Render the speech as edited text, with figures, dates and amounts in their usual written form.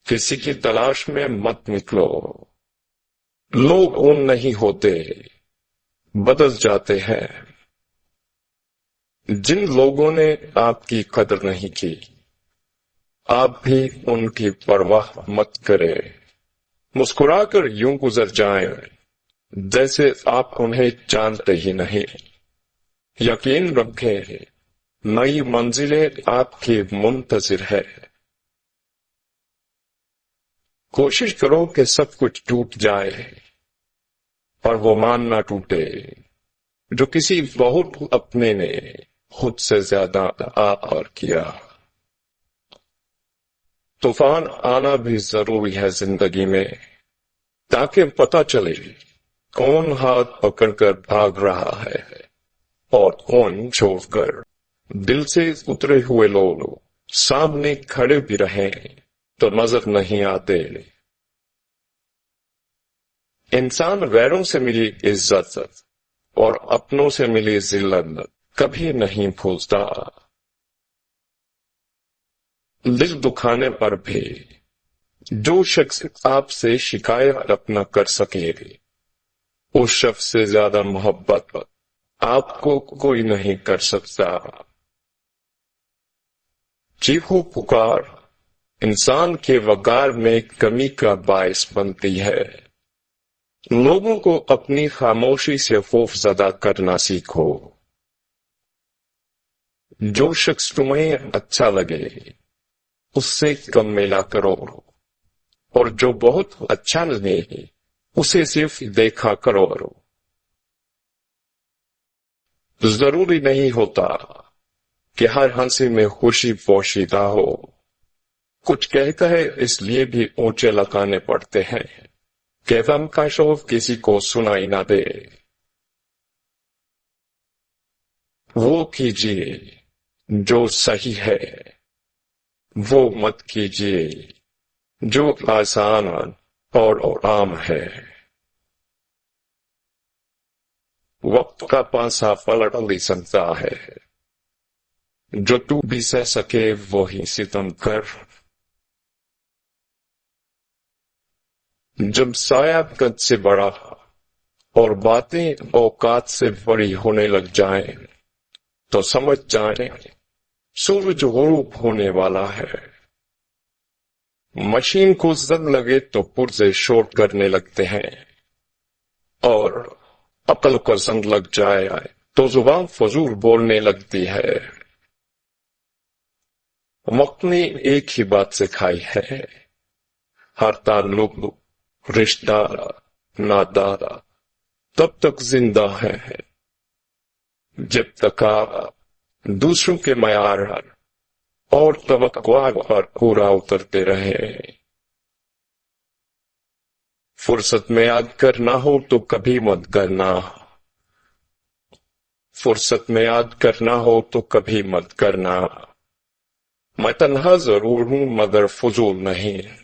کسی کی تلاش میں مت نکلو، لوگ اون نہیں ہوتے، بدل جاتے ہیں۔ جن لوگوں نے آپ کی قدر نہیں کی، آپ بھی ان کی پرواہ مت کرے، مسکرا کر یوں گزر جائیں جیسے آپ انہیں جانتے ہی نہیں۔ یقین رکھیں، نئی منزلیں آپ کی منتظر ہے۔ کوشش کرو کہ سب کچھ ٹوٹ جائے اور وہ مان نہ ٹوٹے جو کسی بہت اپنے نے خود سے زیادہ آپ پر کیا۔ طوفان آنا بھی ضروری ہے زندگی میں، تاکہ پتہ چلے کون ہاتھ پکڑ کر بھاگ رہا ہے اور کون چھوڑ کر۔ دل سے اترے ہوئے لوگ سامنے کھڑے بھی رہیں تو نظر نہیں آتے۔ انسان غیروں سے ملی عزت اور اپنوں سے ملی ذلت کبھی نہیں بھولتا۔ دل دکھانے پر بھی جو شخص آپ سے شکایت نہ کر سکے، اس شخص سے زیادہ محبت آپ کو کوئی نہیں کر سکتا۔ چیخو پکار انسان کے وقار میں کمی کا باعث بنتی ہے۔ لوگوں کو اپنی خاموشی سے خوف زدہ کرنا سیکھو۔ جو شخص تمہیں اچھا لگے اس سے کم ملا کرو، اور جو بہت اچھا لگے اسے صرف دیکھا کرو۔ ضروری نہیں ہوتا کہ ہر ہنسی میں خوشی پوشیدہ ہو، کچھ کہتا ہے اس لیے بھی اونچے لگانے پڑتے ہیں کہ غم کا شور کسی کو سنائی نہ دے۔ وہ کیجیے جو صحیح ہے، وہ مت کیجیے جو آسان اور عام ہے۔ وقت کا پانسا پلٹ نہیں سکتا ہے، جو تو بھی سہ سکے وہی ستم کر۔ جب سایہ قد سے بڑا اور باتیں اوقات سے بڑی ہونے لگ جائیں تو سمجھ جائیں سورج غروب ہونے والا ہے۔ مشین کو زنگ لگے تو پرزے شور کرنے لگتے ہیں، اور عقل کو زنگ لگ جائے تو زبان فضول بولنے لگتی ہے۔ وقت نے ایک ہی بات سکھائی ہے، ہر تعلق رشتہ نادار تب تک زندہ ہے جب تک آپ دوسروں کے معیار اور توقعات پر پورا اترتے رہے۔ فرصت میں یاد کرنا ہو تو کبھی مت کرنا، فرصت میں یاد کرنا ہو تو کبھی مت کرنا۔ میں تنہا ضرور ہوں مگر فضول نہیں۔